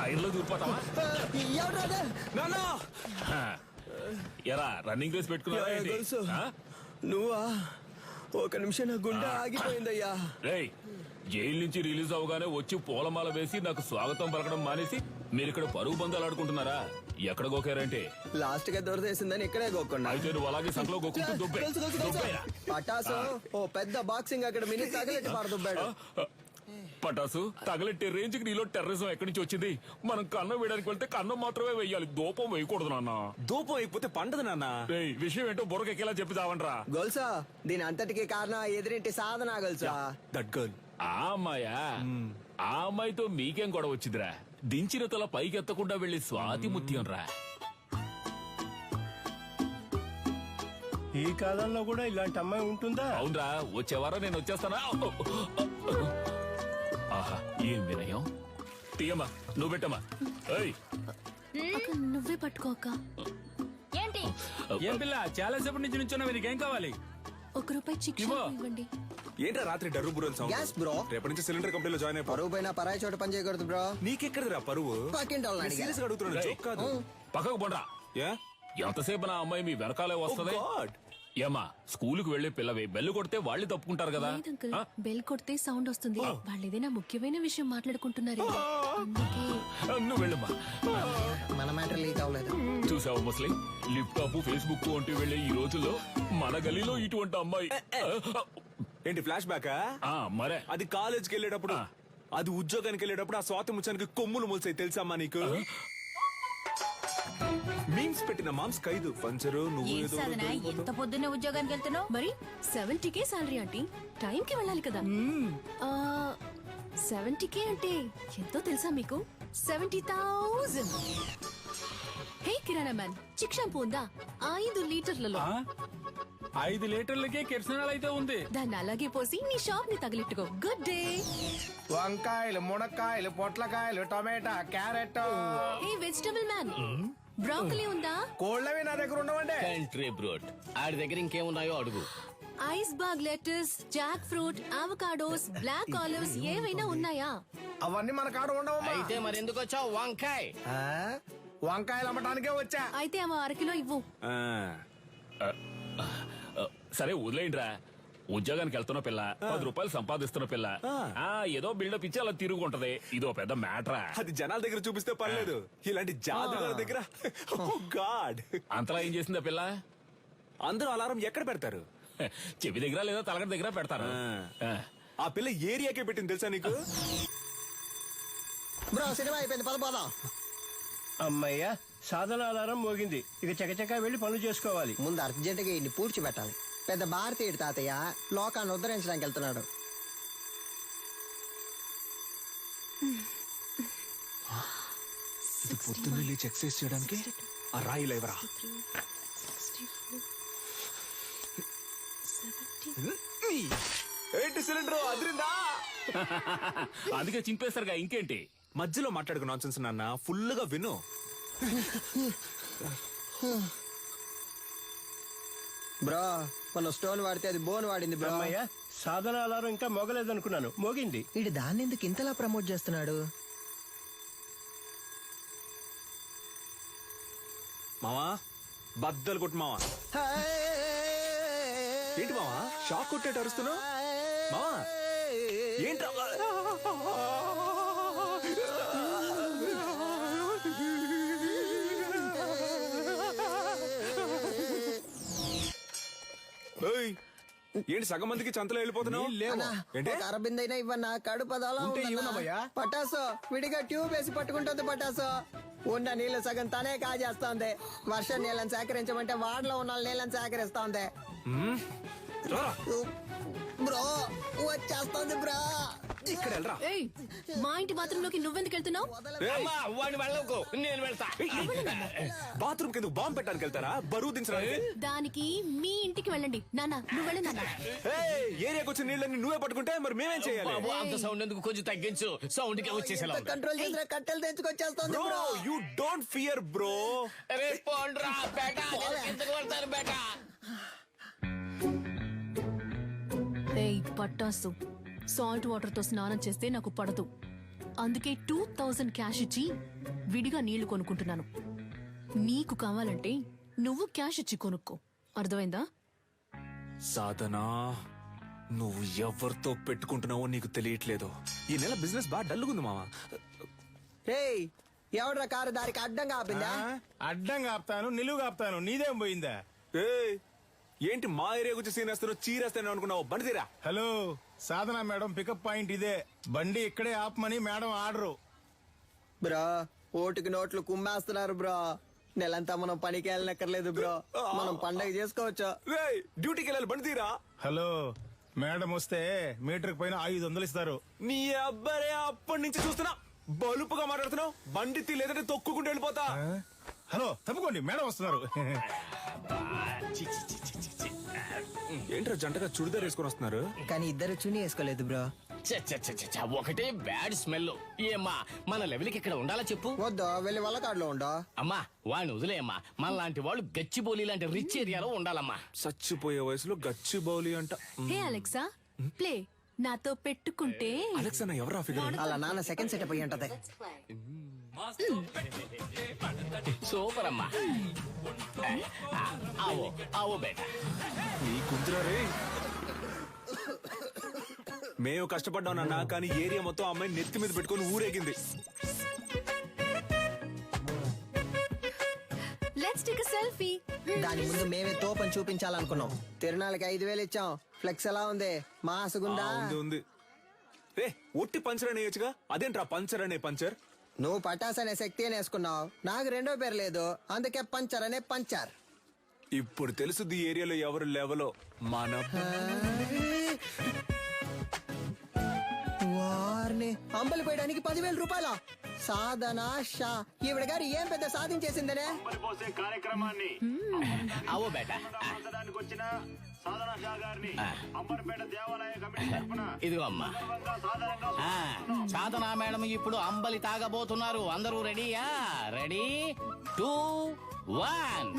టైర్లో దూరిపోతావా? ఎరా running race పెట్టుకున్నా? నువ్వా? ఒక నిమిషం నా గుండె ఆగిపోయిందయ్యా. రేయ్, జైలు నుంచి రిలీజ్ అవగానే వచ్చి పూలమాల వేసి నాకు స్వాగతం పలకడం మానేసి మీరు ఇక్కడ పరుగు బంధాలు ఆడుకుంటున్నారా? ఎక్కడ గోకారంటే లాస్ట్ గా దొరదేసిందని ఇక్కడే గోక్కున్నా. అయితే నువ్వు అలాగే సంకలో గోకుంటూ దుబ్బే. పటాసు ఓ పెద్ద బాక్సింగ్ అక్కడ మినీ తగలెట్టి పారదుబ్బాడు. పటాసు తగలెట్టే రేంజ్ కి నీలో టెర్రరిజం ఎక్కడి నుంచి వచ్చింది? మనం కన్నం వేయడానికి వెళ్తే కన్నం మాత్రమే వేయాలి, దూపం వేయకూడదు నాన్న. దూపం అయిపోతే పండదు నాన్న. విషయం ఏంటో బుర్రకెక్కేలా చెప్పి చావంట్రా. గొలుసా దీని అంతటికి కారణం ఎదురింటి సాధన గొలుసా. That girl. ఆ అమ్మాయా? ఆ అమ్మాయితో మీకేం గొడవ వచ్చిందిరా? దించిన తల పైకెత్తకుండా వెళ్లి స్వాతి ముత్యం రా. ఈ కాలంలో కూడా ఇలాంటి అమ్మాయి ఉంటుందా? అవునరా, వచ్చేవారం నేను వచ్చేస్తానా? ఆహా, ఏం వినయం. తీయమ్మా, నువ్వు పెట్టమ్మా. నువ్వే పట్టుకోక. ఏంటి ఏం పిల్ల చాలా సేపటి నుంచి నుంచున్నావు, నీకేం కావాలి? ₹1 చిక్కు ఇవ్వండి. ఏంట్రా రాత్రి డర్రు బుర్రని సౌండ్? Gas bro. రేపటి నుంచి సిలిండర్ కంపెనీలో జాయిన్ అయిపో. పరువు పైన పరాయి చోట పని చేయకూడదు బ్రో. నీకెక్కడరా పరువు? సీరియస్ గా అడుగుతున్నాను, జోక్ కాదు. పక్కకు పోండ్రా. ఎంతసేపు నా అమ్మాయి మీ వెనకాలే వస్తుంది? ఏమా, స్కూలుకు వెళ్లే పిల్లవే, బెల్లు కొడితే వాళ్ళు తప్పుకుంటారు కదా. బెల్ కొడితే సౌండ్ వస్తుంది. వాళ్ళు ఏదైనా ముఖ్యమైన విషయం మాట్లాడుకుంటున్నారు. నువ్వు వెళ్ళమ్మా. మన మ్యాటర్ లీక్ అవ్వలేదు. చూసావు ముస్లిం, లిప్టాప్ ఫేస్బుక్ వంటి వెళ్లే ఈ రోజుల్లో మన గలీలో ఇటువంటి అమ్మాయి. ఏంటి ఫ్లాష్ బ్యాకా? మరే అది కాలేజ్కి వెళ్ళేటప్పుడు, అది ఉద్యోగానికి వెళ్ళేటప్పుడు ఆ స్వాతి ముచ్చానికి కొమ్ములు మూసాయి తెలుసమ్మా నీకు? మీమ్స్ పెట్టిన మామ్స్ ఖైదు పంచరు. నువ్వు ఎంత పొద్దున్నే ఉద్యోగానికి వెళ్తున్నావు? మరి 70K సాలరీ ఆంటీ, టైం కి వెళ్ళాలి కదా. 70K అంటే ఎంతో తెలుసా మీకు? 70,000. హే కిరాణా మ్యాన్, చిక్ షాంపూ ఉందా? 5 లీటర్లలో. 5 లీటర్లకే కిరసనాలు అయితే ఉంది. దాన్ని అలాగే పోసి నీ షాప్ ని తగిలిట్టుకో. Good day. వంకాయలు, మునక్కాయలు, పొట్లకాయలు, టమాటా, carrot. Hey vegetable man, broccoli ఉందా? కోళ్ళవి నా దగ్గర ఉండవండి. కంట్రీ బ్రోడ్, ఆడి దగ్గర ఇంకేమున్నాయో అడుగు. Iceberg lettuce, jackfruit, avocados, black olives ఏవైనా ఉన్నాయా? అవన్నీ మన కాడ ఉండవు. అయితే మరి ఎందుకు వచ్చావు? వంకాయ. వంకాయలు అమ్మటానికే వచ్చా. అయితే అమ్మ 1 కిలో ఇవ్వు. సరే వదిలేయండిరా. ఉద్యోగానికి వెళ్తున్న పిల్ల, ₹10 సంపాదిస్తున్న పిల్ల, ఏదో బిల్డప్ ఇచ్చి అలా తిరుగుంటది. ఇదో పెద్ద మ్యాటరా? అది జనాల దగ్గర చూపిస్తే పర్లేదు, ఇలాంటి జాదుగాల దగ్గర గాడ్. అంతలా ఏం చేసింది ఆ పిల్ల? అందరూ అలారం ఎక్కడ పెడతారు? చెవి దగ్గర లేదా తలగడ దగ్గర పెడతారు. ఆ పిల్ల ఏరియాకే పెట్టింది తెలుసా నీకు? బ్రో సినిమా అయిపోయింది, పద. అమ్మయ్యా, సాధన అలారం మోగింది. ఇక చకచకా వెళ్లి పనులు చేసుకోవాలి. ముందు అర్జెంట్ గా ఇన్ని పూడ్చిపెట్టాలి. పెద్ద భారతీయుడు తాతయ్య లోకాన్ని ఉద్ధరించడానికి వెళ్తున్నాడు. పొద్దున్న లేచి ఎక్సర్సైజ్ చేయడానికి ఆ రాయి లేవరా? ఏంటి సిలిండర్ అదిరిందా? అందుకే చింపేస్తారుగా, ఇంకేంటి? మధ్యలో మాట్లాడుకు నాన్సెన్స్ నాన్న, ఫుల్ గా విను. బ్రో మన స్టోన్ వాడితే అది బోన్ వాడింది బ్రో. అమ్మయ్యా, సాధన అలారం ఇంకా మోగలేదనుకున్నాను, మోగింది. వీడు దాన్ని ఎందుకు ఇంతలా ప్రమోట్ చేస్తున్నాడు? మావా బద్దలు కొట్టు మావా. ఏంటి మావా షాక్ కొట్టేట అరుస్తున్నావు? మావా ఏంటి? ఏంటి సగం మందికి చంతలో వెళ్ళిపోతున్నావు? అరబిందైనా ఇవ్వన్నా, కడుపు పటాసో విడిగా ట్యూబ్ వేసి పట్టుకుంటుంది. పటాసో ఉన్న నీళ్లు సగం తనే కాజేస్తోంది. వర్షం నీళ్ళని సేకరించమంటే వాడలో ఉన్న నీళ్ళని సేకరిస్తోంది. బ్రో వచ్చేస్తోంది బ్రో. ఇక్కడ వెళ్ళరా. మా ఇంటి బాత్రూంలోకి నువ్వెందుకు వెళ్తున్నావు? నేను వెళ్తా. బాత్రూమ్ కింద బాంబు పెట్టడానికి వెళ్తారా? బరువు దించడానికి? దానికి మీ ఇంటికి వెళ్ళండి. నాన్న నువ్వు వెళ్ళి. నాన్న ఏరియాకి వచ్చిన నీళ్ళని నువ్వే పట్టుకుంటే మరి మేమేం చేయాలి? అంత సౌండ్ ఎందుకు, కొంచెం తగ్గించు. సౌండ్ కి వచ్చేసేలా కంట్రోల్ చేసిన కట్టెలు తెచ్చుకొచ్చేస్తోంది bro. You don't fear bro. పట్టాసు, సాల్ట్ వాటర్ తో స్నానం చేస్తే నాకు పడదు. అందుకే 2000 క్యాష్ ఇచ్చి విడిగా నీళ్లు కొనుక్కుంటున్నాను. నీకు కావాలంటే నువ్వు క్యాష్ ఇచ్చి కొనుక్కో. అర్థమైందా? సాధనా, నువ్వు ఎవరితో పెట్టుకుంటున్నావో నీకు తెలియట్లేదు. ఈ నెల బిజినెస్ బాగా డల్లుగుంది మామ. రేయ్, ఎవడ్రా కారు దారికి అడ్డంగా ఆపిందా? అడ్డంగా ఆపుతాను, నిలువుగా ఆపుతాను, నీదేం పోయిందా? ఏయ్, ఏంటి మా ఏరియా గురించి సీన్ వేస్తాను చీరేస్తాను అనుకున్నావు? బండి తీరా. హలో, సాధన మేడం పికప్ పాయింట్ ఇదే. బండి ఇక్కడే ఆపమని మేడం ఆర్డరు. బ్రో, ఓటుకి నోట్లు కుమ్మేస్తున్నారు బ్రో. నెలంతా మనం పనికి వెళ్ళనక్కర్లేదు బ్రో. మనం పండగ చేసుకోవచ్చు. రేయ్, డ్యూటీకి వెళ్ళాలి, బండి తీరా. హలో, మేడం వస్తే మీటర్ పైన 500 ఇస్తారు. నీ అబ్బారే అప్పటి నుంచి చూస్తున్నా బలుపుగా మాట్లాడుతున్నావు. బండి తీ, లేదంటే తొక్కుకుంటూ వెళ్ళిపోతా. హలో, తప్పుకోండి, మేడం వస్తున్నారు. ఏంట్రా జంటగా చుడిదార్ వేసుకొని వస్తున్నారు? కానీ ఇద్దరు చుని వేసుకోలేదు బ్రో. చ్చ, చ్చ, చ్చ, చ్చ, ఒకటే బ్యాడ్ స్మెల్. ఏమ్మా, మన లెవెల్కి ఇక్కడ ఉండాలా చెప్పు? వద్దు, వెళ్ళి వల్లకాడులో ఉండో. అమ్మా, వాడిని వదిలేయమ్మా. మన లాంటి వాళ్ళు గచ్చిబౌలి లాంటి రిచ్ ఏరియాలో ఉండాలమ్మా. చచ్చిపోయే వయసులో గచ్చి బౌలి అంట. హే అలెక్సా, ప్లే. నాతో పెట్టుకుంటే అలెక్స్ అన్న ఎవరా ఫిగర్? అలా నాన్న సెకండ్ సెటప్ అయ్యి ఉంటది. సూపర్ అమ్మా. ఆవో ఆవో బేటా. నీ కుంతురా రే. మేము కష్టపడ్డాం నాన్న, కానీ ఏరియా మొత్తం అమ్మాయి నెత్తి మీద పెట్టుకొని ఊరేగింది. Let's take a selfie. దాని ముందు మేమే తోపని చూపించాలనుకున్నాం. తిరునాళ్ళకి 5000 ఇచ్చాం. ఫ్లెక్స్ ఎలా ఉంది? మాసుగుందా? ఉంది ఉంది. రే, ఒట్టి పంచర్ అని వేయచ్చుగా, అదేంట్రా పంచర్ అనే పంచర్? నువ్వు పటాస్ అనే శక్తి అని వేసుకున్నావు. నాకు రెండో పేరు లేదు, అందుకే పంచర్ అనే పంచర్. ఇప్పుడు తెలుసుది ఈ ఏరియాలో ఎవరు లెవలో. మన వారిని అంబలి పోయడానికి 10,000 రూపాయల సాధన షా. ఈవిడ గారు ఏం పెద్ద సాధించేసిందనే. కార్యక్రమాన్ని ఆవో బేటా. వచ్చిన సాధన షా గారిని అంబర్పేట దేవాలయ కమిటీ తరపున ఇదిగో అమ్మా. సాధనా మేడం ఇప్పుడు అంబలి తాగబోతున్నారు. అందరూ రెడీయా? రెడీ 2 1.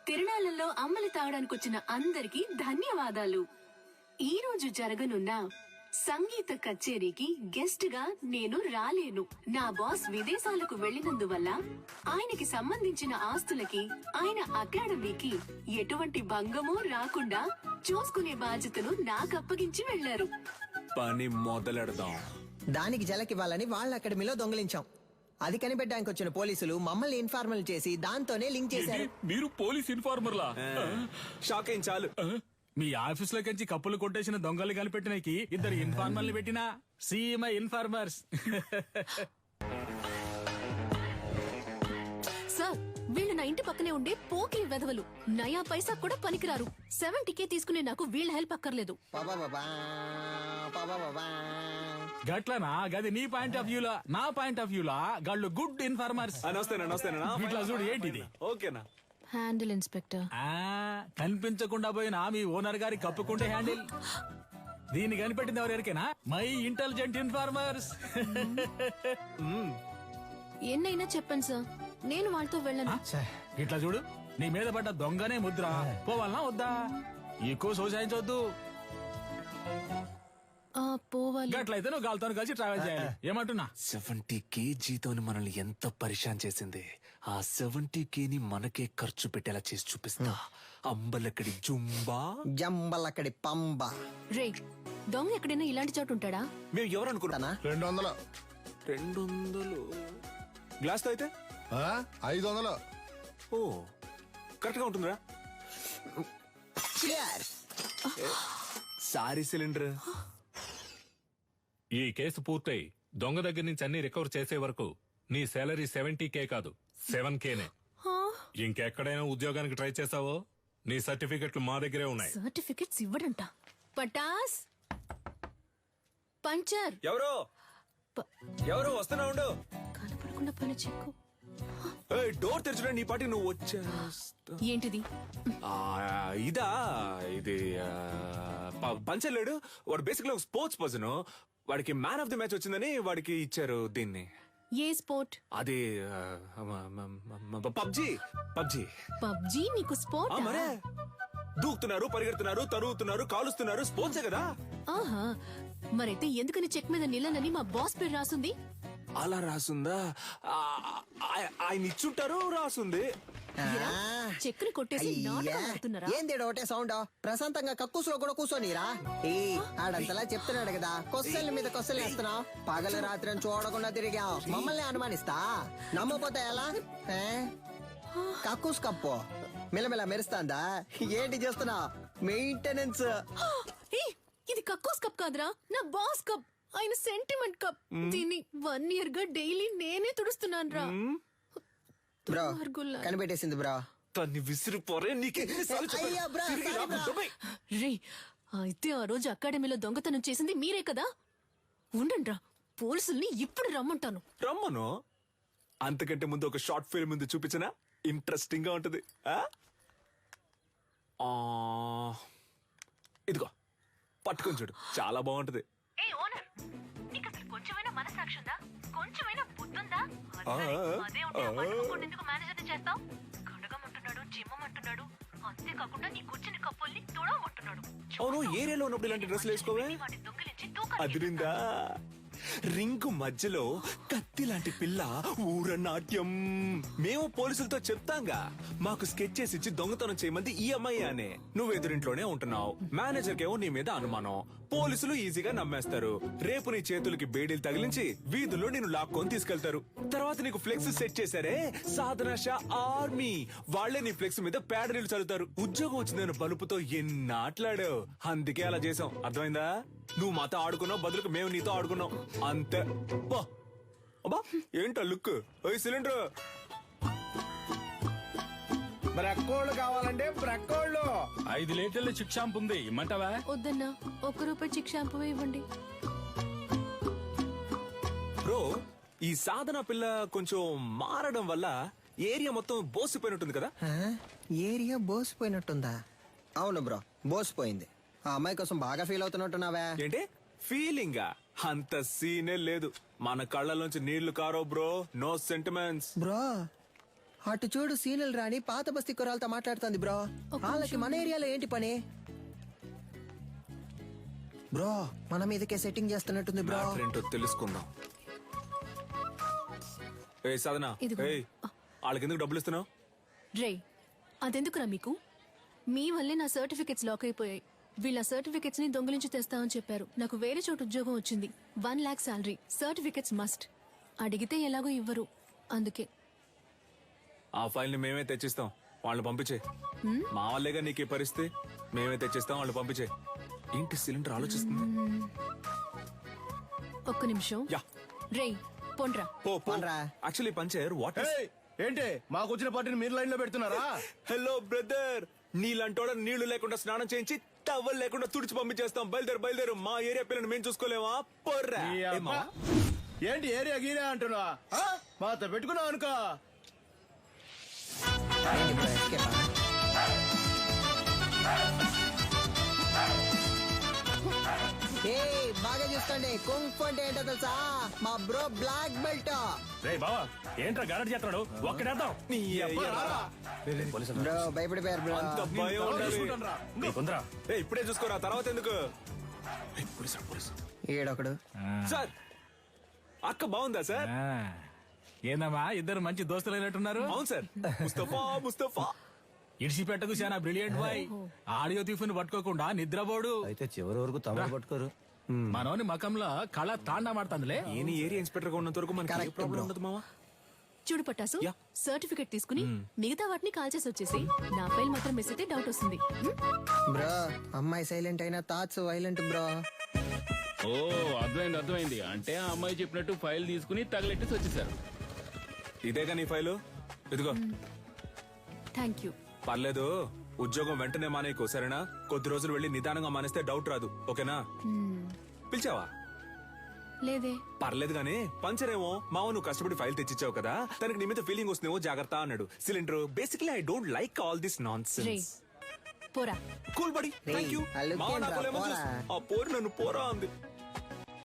తిరునాళ్ళలో అమ్మలి తాగడానికి వచ్చిన అందరికీ ధన్యవాదాలు. ఈ రోజు జరగనున్న సంగీత కచేరీకి గెస్ట్ గా నేను రాలేను. నా బాస్ విదేశాలకు వెళ్లినందువల్ల ఆయనకి సంబంధించిన ఆస్తులకి, ఆయన అకాడమీకి ఎటువంటి భంగమూ రాకుండా చూసుకునే బాధ్యతను నాకు అప్పగించి వెళ్లారు. పని మొదలెడదాం. దానికి జలకివ్వాలని వాళ్ళ అకాడమీలో దొంగిలించాం. అది కనిపెట్టడానికి వచ్చిన పోలీసులు మమ్మల్ని ఇన్ఫార్మల్ చేసి దాంతోనే లింక్ చేశారు. మీరు పోలీస్ ఇన్ఫార్మర్లా? షాక్ అయిన చాలు. మీ ఆఫీస్ లో కంచి కప్పులు కొట్టేసిన దొంగలు కనిపెట్టినకి 2 ఇన్ఫార్మర్లు పెట్టినా సీఎం ఇన్ఫార్మర్స్. సార్, వీళ్ళు నా ఇంటి పక్కనే ఉండే పోకిరి వెధవలు. నయా పైసా కూడా పనికిరారు. 70K తీసుకునే నాకు వీళ్ళ హెల్ప్ అక్కర్లేదు. పాపాపాపా, పాపాపాపా. గట్లనా? గది నీ పాయింట్ ఆఫ్ వ్యూలా. నా పాయింట్ ఆఫ్ వ్యూలా గాళ్ళు గుడ్ ఇన్ఫార్మర్స్. నమస్తేనా. ఇట్లా చూడు, ఏంటిది? ఓకేనా? Handle inspector. కనిపించకుండా పోయిన మీ ఓనర్ గారి కప్పుకుంటే హ్యాండిల్. దీన్ని కనిపెట్టింది ఎవరికైనా? My intelligent informers. ఎన్నైనా చెప్పండి సార్, నేను వాళ్ళతో వెళ్ళను. ఇట్లా చూడు, నీ మీద పడ్డ దొంగనే ముద్ర. పోవాలనా వద్దా? ఎక్కువ సోసాయించవద్దు. పోవాలి. గట్లయితే నువ్వు గాలితో కలిసి ట్రావెల్ చేయాలి. ఏమంటున్నా? 70K జీతం మనల్ని ఎంత పరిశాన్ చేసింది. ఆ 70K మనకే ఖర్చు పెట్టేలా చేసి చూపిస్తా. అంబలక్కడి జుంబా, జంబలక్కడి పంబ. రే, దొంగ ఎక్కడైనా ఇలాంటి చోటు ఉంటాడా? మేము ఎవరు అనుకుంటానా? 200. 200 గ్లాస్ తో అయితే 500. ఓ, కరెక్ట్ గా ఉంటుందిరా. Sorry cylinder. ఈ కేసు పూర్తయి దొంగ దగ్గర నుంచి అన్ని రికవర్ చేసే వరకు నీ సాలరీ 70K కాదు 7Kనే. ఇంకెక్కడైనా ఉద్యోగానికి ట్రై చేసావో నీ సర్టిఫికెట్లు మా దగ్గరే ఉన్నాయి. సర్టిఫికెట్స్ ఇవ్వడంట. పటాస్ పంచర్. ఎవరు వస్తున్నా ఉండు. కనపడకుండా పని చెక్కు. డోర్ తెరచడం నీ పాటి నువ్వు వచ్చేస్తా. ఏంటిది? ఇదా, ఇది పంచలేడు. వాడు బేసిక్లీ ఒక స్పోర్ట్స్ పర్సన్. వాడికి మ్యాన్ ఆఫ్ ది మ్యాచ్ వచ్చిందని వాడికి ఇచ్చారు దీన్ని. ఏ స్పోర్ట్? అది పబ్జీ. పబ్జీ నీకు స్పోర్ట్? మరే దూకుతున్నారు, పరిగెడుతున్నారు, తరుగుతున్నారు, కాలుస్తున్నారు, స్పోర్ట్సే కదా. ఆహా, మరైతే ఎందుకని చెక్ మీద నిలనని మా బాస్ పేరు రాసుంది? అలా రాసుందా? ఆయన ఇచ్చుంటారు, రాసుంది. చెక్కుని కొట్టేసి నాటకం ఆడుతున్నారా? ఏంది ఒకటే సౌండ్? ప్రశాంతంగా కక్కుసులో కూడా కూర్చోనిరా. ఆడంతలా చెప్తున్నాడు కదా, కొస్సల మీద కొస్సలు వేస్తున్నావు. పగలు రాత్రి అని చూడకుండా తిరిగావు, మమ్మల్ని అనుమానిస్తా. నమ్మపోతే ఎలా? కక్కుస్ కప్పు మిలమిల మెరుస్తాందా? ఏంటి చేస్తున్నావు? మెయింటెనెన్స్. ఏయ్, ఇది కక్కోస్ కప్ కాదురా, నా బాస్ కప్. ఆయన సెంటిమెంట్ కప్. దీన్ని 1 year గా డైలీ నేనే తుడుస్తున్నాను రా. బ్రో కనిపెట్టేసింది బ్రో. తన్ని విసిరిపోరే, అయ్యా బ్రో, సారీ బ్రో. రే, అయితే ఆ రోజు అకాడమీలో దొంగతనం చేసింది మీరే కదా? ఉండండి రా, పోలీసుల్ని ఇప్పుడు రమ్మంటాను. రమ్మను. అంతకంటే ముందు ఒక షార్ట్ ఫిల్మ్ ముందు చూపించనా? ఇంట్రెస్టింగ్ గా ఉంటది. ఇదిగో పట్టుకొని చూడు, చాలా బాగుంటది. కొంచెమైనా మనసాక్షి ఉందా? కొంచెమైనా బుద్ధుందా? అదే ఎందుకు మేనేజర్ చేస్తావు? కడగమంటున్నాడు, జిమ్మమంటున్నాడు, అంతేకాకుండా నీ కూర్చుని కప్పుల్ని తుడవమంటున్నాడు. అవును, ఏరియాలో ఉన్నప్పుడు ఇలాంటి డ్రెస్సులు వేసుకోవే. వాటి దొంగిలించి తూకాలు అదిరిందా? రింగు మధ్యలో కత్తి లాంటి పిల్ల ఊరనాట్యం. మేము పోలీసులతో చెప్తాంగా, మాకు స్కెచ్ చేసి ఇచ్చి దొంగతనం చేయమంది ఈ అమ్మాయి అనే. నువ్వు ఎదురింట్లోనే ఉంటున్నావు, మేనేజర్ కేమో నీ మీద అనుమానం. పోలీసులు ఈజీగా నమ్మేస్తారు. రేపు నీ చేతులకి బేడీలు తగిలించి వీధుల్లో నిన్ను లాక్కొని తీసుకెళ్తారు. తర్వాత నీకు ఫ్లెక్స్ సెట్ చేశారే, సాధన షా ఆర్మీ, వాళ్లే నీ ఫ్లెక్స్ మీద పేడ నీళ్లు చల్లుతారు. ఉద్యోగం వచ్చిందని బలుపుతో ఎన్నాట్లాడావు, అందుకే అలా చేసాం. అర్థమైందా? నువ్వు మాతో ఆడుకున్నావు, బదులుకు మేము నీతో ఆడుకున్నాం, అంతే. అబ్బా ఏంటో లుక్. సిలిండర్ బ్రక్కోళ్ళు కావాలంటే బ్రక్కోళ్ళు. 5 లీటర్ల చిక్ షాంపూ ఉంది, ఇమ్మంటావా? వద్దన్నా, ₹1 చిక్ షాంపూ ఇవ్వండి. బ్రో, ఈ సాధన పిల్ల కొంచెం మారడం వల్ల ఏరియా మొత్తం బోసిపోయినట్టుంది కదా. ఏరియా బోసిపోయినట్టుందా? అవును బ్రో, బోసిపోయింది. ఆ అమ్మాయి కోసం బాగా ఫీల్ అవుతున్నట్టున్నావా? ఏంటి ఫీలింగా? అంత సీనే లేదు. మన కళ్ళలోంచి నీళ్లు కారో బ్రో. No sentiments bro. అటు చూడు, సీనియల్ రాణి పాత బస్తీ కురాలతో మాట్లాడుతుంది బ్రో. వాళ్ళకి మన ఏరియాలో ఏంటి పని బ్రో? మన మీదకే సెట్టింగ్ చేస్తున్నట్టుంది బ్రో. ఏంటో తెలుసుకుందాం. ఏ సాధన, ఇదిగో. ఏయ్, వాళ్ళకి ఎందుకు డబ్బులు ఇస్తున్నావు? రే, అదెందుకురా మీకు? మీ వల్లే నా సర్టిఫికెట్స్ లాక్ అయిపోయాయి. వీళ్ళ సర్టిఫికెట్స్ ని దొంగిలించి తెస్తామని చెప్పారు. నాకు వేరే చోటు ఉద్యోగం వచ్చింది, 1 lakh శాలరీ. Certificates must. అడిగితే ఎలాగో ఇవ్వరు, అందుకే. ఆ ఫైల్ ని మేమే తెచ్చిస్తాం, వాళ్ళని పంపించే. మా వాళ్ళేగా నీకు ఈ పరిస్థితి. మేమే తెచ్చిస్తాం, వాళ్ళు పంపించే. ఏంటి సిలిండర్ ఆలోచిస్తుంది? ఒక్క నిమిషం. యా. రే, పొండ్రా. పోన్రా. Actually puncture what? ఏంటి మాకు వచ్చిన పార్టీని మీరు లైన్ లో పెడుతున్నారా? హలో బ్రదర్, నీళ్ళంటోడ నీళ్లు లేకుండా స్నానం చేయించి టవల్ లేకుండా తుడిచి పంపించేస్తాం. బయలుదేరు. మా ఏరియా పిల్లని మేము చూసుకోలేమా? పొర్రా. ఈ అబ్బా. ఏంటి ఏరియా గీరియా అంటున్నా? మాతో పెట్టుకున్నావు అనుకో. బాగా చూసుకోండి, కుంఫ్ అంటే ఏంటో తెలుసా? మా బ్రో బ్లాక్ బెల్ట్. రే బావా, ఏంట్రా గారడి చేస్తున్నాడు? ఒక్కడేద్దాం. బ్రో భయపడిపోయారు బ్రో. అంత భయం ఉండాలి. నీకుందరా? ఇప్పుడే చూసుకోరా, తర్వాత ఎందుకు? ఈడొకడు. సార్, అక్క బాగుందా సార్? ఏందమ్మా, ఇద్దరు మంచి దోస్తులైనట్టున్నారు. అవును సార్. ముస్తఫా ఇడిసిపెట్టకు చాలా బ్రిలియంట్ బాయ్. ఆడియో తీఫుని పట్టుకోకుండా నిద్రపోడు. అయితే చివరి వరకు తమరు పట్టుకోరు. మనోని మకంలో కళ తాండా మాడుతుందిలే. ఏని ఏరియా ఇన్స్పెక్టర్ గా ఉన్నంత వరకు మనకి ఏ ప్రాబ్లం ఉండదు మావా. చూడు పటాసు, యా. సర్టిఫికెట్ తీసుకుని మిగతా వాటిని కాల్ చేసి వచ్చేసి నా ఫైల్ మాత్రం మిస్ అయితే డౌట్ వస్తుంది. బ్రో, అమ్మాయి సైలెంట్ అయినా థాట్స్ వైలెంట్ బ్రో. ఓ, అర్థమైంది. అంటే ఆ అమ్మాయి చెప్పినట్టు ఫైల్ తీసుకుని తగలెట్టేసి వచ్చేసారు. ఇదేగా నీ ఫైలు, ఇదిగో. Thank you. పర్లేదు, ఉద్యోగం వెంటనే మానేయకు, సరేనా? కొద్ది రోజులు వెళ్ళి నిదానంగా మానేస్తే డౌట్ రాదు, ఓకేనా? పిలిచావా? లేదే. పర్లేదు గానీ, పంచరేమో మావ నువ్వు కష్టపడి ఫైల్ తెచ్చిచ్చావు కదా, తనకి నీ మీద ఫీలింగ్ వస్తుందేమో, జాగ్రత్త అన్నాడు. Cylinder basically I don't like all this non రే, సెన్స్. పోరా. Cool buddy, thank you. అల్లుకేంట్రా, పోరా. ఆ పోరు నన్ను పోరా అంది.